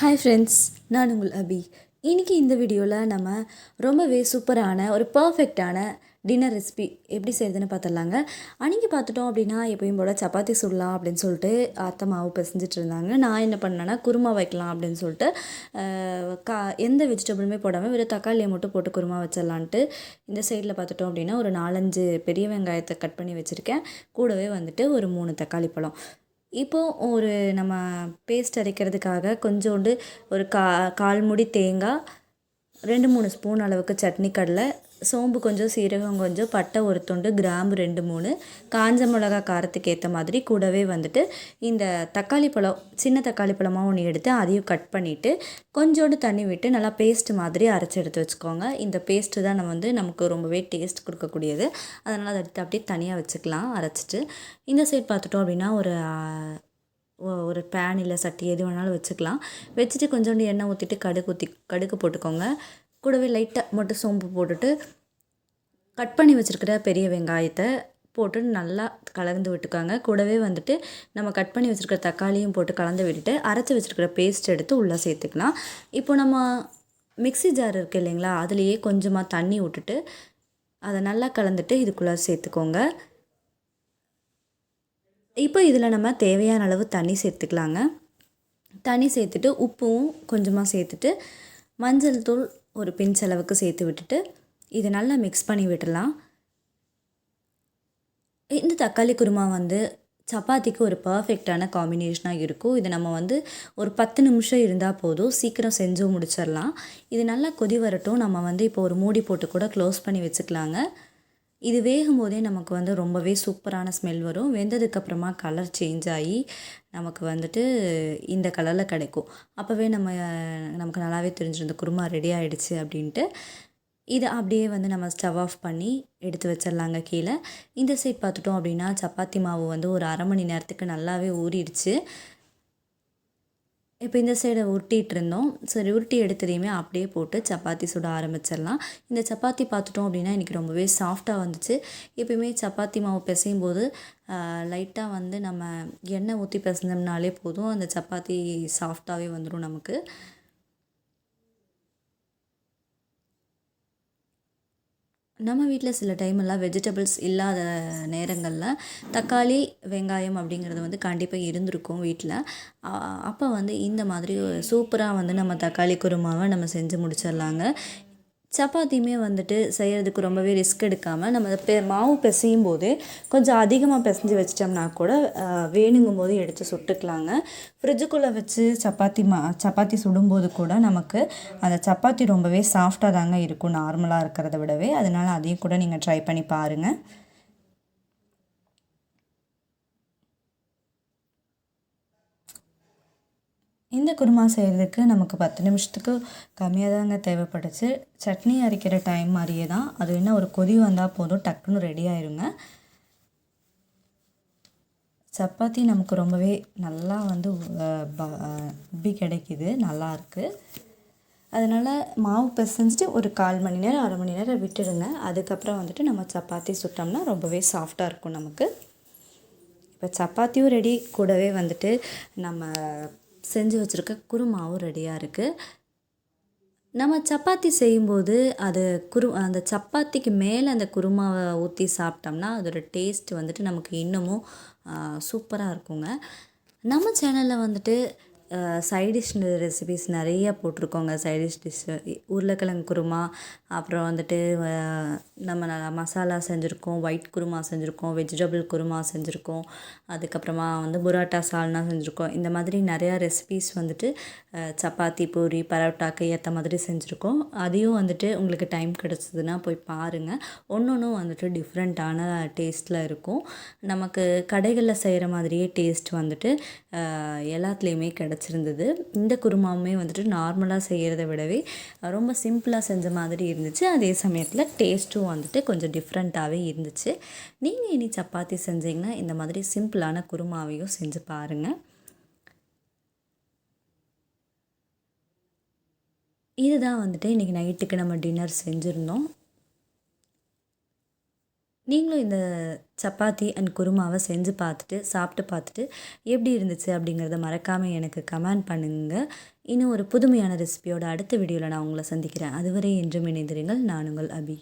Hi friends, நான் உங்கள் அபி. இன்றைக்கி இந்த வீடியோவில் நம்ம ரொம்பவே சூப்பரான ஒரு பர்ஃபெக்டான டின்னர் ரெசிபி எப்படி செய்யுதுன்னு பார்த்துடலாங்க. அன்றைக்கி பார்த்துட்டோம் அப்படின்னா எப்பயும் போல் சப்பாத்தி சுடலாம் அப்படின்னு சொல்லிட்டு அத்தை மாவு பிசைஞ்சிட்டு இருந்தாங்க. நான் என்ன பண்ணேன்னா குருமா வைக்கலாம் அப்படின்னு சொல்லிட்டு எந்த வெஜிடபிளுமே போடாமல் வெறும் தக்காளியை மட்டும் போட்டு குருமா வச்சிடலான்ட்டு இந்த சைடில் பார்த்துட்டோம் அப்படின்னா ஒரு 4-5 பெரிய வெங்காயத்தை கட் பண்ணி வச்சுருக்கேன். கூடவே வந்துட்டு ஒரு 3 தக்காளி பழம். இப்போது ஒரு நம்ம பேஸ்ட் அரைக்கிறதுக்காக கொஞ்சோண்டு ஒரு கால் மூடி தேங்காய், 2-3 ஸ்பூன் அளவுக்கு சட்னி கடலை, சோம்பு கொஞ்சம், சீரகம் கொஞ்சம், பட்டை ஒரு துண்டு, கிராம்பு 2-3, காஞ்ச மிளகா காரத்துக்கு ஏற்ற மாதிரி, கூடவே வந்துட்டு இந்த தக்காளி பழம், சின்ன தக்காளி பழமாக ஒன்று எடுத்து அதையும் கட் பண்ணிவிட்டு கொஞ்சோண்டு தண்ணி விட்டு நல்லா பேஸ்ட் மாதிரி அரைச்சி எடுத்து வச்சுக்கோங்க. இந்த பேஸ்ட்டு தான் நமக்கு ரொம்பவே டேஸ்ட் கொடுக்கக்கூடியது. அதனால் அதை எடுத்து அப்படியே தனியாக வச்சுக்கலாம் அரைச்சிட்டு. இந்த சைட் பார்த்துட்டோம் அப்படின்னா ஒரு பேன் இல்லை சட்டி எது வேணாலும் வச்சுக்கலாம். வச்சுட்டு கொஞ்சோண்டு எண்ணெய் ஊற்றிட்டு கடுகு போட்டுக்கோங்க. கூடவே லைட்டாக மட்டும் சோம்பு போட்டுட்டு கட் பண்ணி வச்சுருக்கிற பெரிய வெங்காயத்தை போட்டு நல்லா கலந்து விட்டுக்கோங்க. கூடவே வந்துட்டு நம்ம கட் பண்ணி வச்சுருக்கிற தக்காளியும் போட்டு கலந்து விட்டுட்டு அரைச்சி வச்சுருக்கிற பேஸ்ட் எடுத்து உள்ளே சேர்த்துக்கலாம். இப்போ நம்ம மிக்ஸி ஜார் இருக்குது இல்லைங்களா, அதுலேயே கொஞ்சமாக தண்ணி விட்டுட்டு அதை நல்லா கலந்துட்டு இதுக்குள்ளே சேர்த்துக்கோங்க. இப்போ இதில் நம்ம தேவையான அளவு தண்ணி சேர்த்துக்கலாங்க. தண்ணி சேர்த்துட்டு உப்பும் கொஞ்சமாக சேர்த்துட்டு மஞ்சள் தூள் ஒரு பிஞ்ச் அளவுக்கு சேர்த்து விட்டுட்டு இதை நல்லா மிக்ஸ் பண்ணி விட்டுடலாம். இந்த தக்காளி குருமா சப்பாத்திக்கு ஒரு பர்ஃபெக்டான காம்பினேஷனாக இருக்கும். இது நம்ம ஒரு 10 நிமிஷம் இருந்தால் போதும், சீக்கிரம் செஞ்சு முடிச்சிடலாம். இது நல்லா கொதி வரட்டும். நம்ம இப்போ ஒரு மூடி போட்டு கூட க்ளோஸ் பண்ணி வச்சுக்கலாங்க. இது வேகும் போதே நமக்கு ரொம்பவே சூப்பரான ஸ்மெல் வரும். வெந்ததுக்கப்புறமா கலர் சேஞ்ச் ஆகி நமக்கு இந்த கலரில் கிடைக்கும். அப்போவே நமக்கு நல்லாவே தெரிஞ்சிடும் இந்த குருமா ரெடி ஆகிடுச்சு அப்படின்ட்டு. இதை அப்படியே நம்ம ஸ்டவ் ஆஃப் பண்ணி எடுத்து வச்சிடலாங்க கீழே. இந்த சைட் பார்த்துட்டோம் அப்படின்னா சப்பாத்தி மாவு ஒரு அரை மணி நேரத்துக்கு நல்லாவே ஊறிடுச்சு. இப்போ இந்த சைடை உருட்டிகிட்டு இருந்தோம். சரி, உருட்டி எடுத்ததையுமே அப்படியே போட்டு சப்பாத்தி சுட ஆரம்பிச்சிடலாம். இந்த சப்பாத்தி பார்த்துட்டோம் அப்படின்னா இன்றைக்கி ரொம்பவே சாஃப்டாக வந்துச்சு. எப்பயுமே சப்பாத்தி மாவு பிசையும் போது லைட்டாக நம்ம எண்ணெய் ஊற்றி பிசைஞ்சோம்னாலே போதும், அந்த சப்பாத்தி சாஃப்டாகவே வந்துடும் நமக்கு. நம்ம வீட்டில் சில டைமெல்லாம் வெஜிடபிள்ஸ் இல்லாத நேரங்களில் தக்காளி, வெங்காயம் அப்படிங்கிறது கண்டிப்பாக இருந்திருக்கும் வீட்டில். அப்போ இந்த மாதிரி சூப்பராக நம்ம தக்காளி குருமாவை நம்ம செஞ்சு முடிச்சிடலாங்க. சப்பாத்தியுமே செய்கிறதுக்கு ரொம்பவே ரிஸ்க் எடுக்காமல் நம்ம மாவு பிசையும் போது கொஞ்சம் அதிகமாக பிசைஞ்சு வச்சிட்டோம்னா கூட வேணுங்கும் போது எடுத்து சுட்டுக்கலாங்க. ஃப்ரிட்ஜுக்குள்ளே வச்சு சப்பாத்தி சுடும்போது கூட நமக்கு அந்த சப்பாத்தி ரொம்பவே சாஃப்டாக தாங்க இருக்கும் நார்மலாக இருக்கிறத விடவே. அதனால் அதையும் கூட நீங்கள் ட்ரை பண்ணி பாருங்கள். இந்த குருமா செய்கிறதுக்கு நமக்கு 10 நிமிஷத்துக்கு கம்மியாக தாங்க தேவைப்பட்டுச்சு. சட்னி அரைக்கிற டைம் மாதிரியே தான். அது என்ன ஒரு கொதி வந்தால் போதும், டக்குன்னு ரெடி ஆயிருங்க. சப்பாத்தி நமக்கு ரொம்பவே நல்லா உப்பி கிடைக்கிது, நல்லாயிருக்கு. அதனால் மாவு பிசைஞ்சிட்டு ஒரு 1/4 மணி நேரம், அரை மணி நேரம் விட்டுடுங்க. அதுக்கப்புறம் நம்ம சப்பாத்தி சுட்டோம்னா ரொம்பவே சாஃப்டாக இருக்கும் நமக்கு. இப்போ சப்பாத்தியும் ரெடி, கூடவே நம்ம செஞ்சு வச்சுருக்க குருமாவும் ரெடியாக இருக்குது. நம்ம சப்பாத்தி செய்யும்போது அந்த சப்பாத்திக்கு மேலே அந்த குருமாவை ஊற்றி சாப்பிட்டோம்னா அதோட டேஸ்ட் நமக்கு இன்னமும் சூப்பராக இருக்குங்க. நம்ம சேனலில் சைடிஷ் ரெசிபிஸ் நிறைய போட்டிருக்கோங்க. சைடிஷ் டிஷ்ஷு, உருளைக்கிழங்கு குருமா, அப்புறம் நம்ம மசாலா செஞ்சுருக்கோம், ஒயிட் குருமா செஞ்சுருக்கோம், வெஜிடபிள் குருமா செஞ்சுருக்கோம், அதுக்கப்புறமா புரோட்டா சால்னா செஞ்சுருக்கோம். இந்த மாதிரி நிறையா ரெசிபிஸ் சப்பாத்தி, பூரி, பரோட்டாக்கு ஏற்ற மாதிரி செஞ்சுருக்கோம். அதையும் உங்களுக்கு டைம் கிடச்சிதுன்னா போய் பாருங்கள். ஒன்றும் டிஃப்ரெண்ட்டான டேஸ்ட்டில் இருக்கும். நமக்கு கடைகளில் செய்கிற மாதிரியே டேஸ்ட் எல்லாத்துலேயுமே கிடச்சிருந்தது. இந்த குருமாவுமே நார்மலாக செய்கிறத விடவே ரொம்ப சிம்பிளாக செஞ்ச மாதிரி இருந்துச்சு. அதே சமயத்தில் டேஸ்ட்டும் கொஞ்சம் டிஃப்ரெண்ட்டாகவே இருந்துச்சு. நீங்கள் இனி சப்பாத்தி செஞ்சிங்கன்னா இந்த மாதிரி சிம்பிளான குருமாவையும் செஞ்சு பாருங்கள். இதுதான் இன்றைக்கி நைட்டுக்கு நம்ம டின்னர் செஞ்சுருந்தோம். நீங்களும் இந்த சப்பாத்தி அண்ட் குருமாவை செஞ்சு பார்த்துட்டு சாப்பிட்டு பார்த்துட்டு எப்படி இருந்துச்சு அப்படிங்கிறத மறக்காமல் எனக்கு கமெண்ட் பண்ணுங்கள். இன்னும் ஒரு புதுமையான ரெசிபியோட அடுத்த வீடியோவில் நான் உங்களை சந்திக்கிறேன். அதுவரை என்றும் இணைந்திருங்கள். நான் உங்கள் அபி.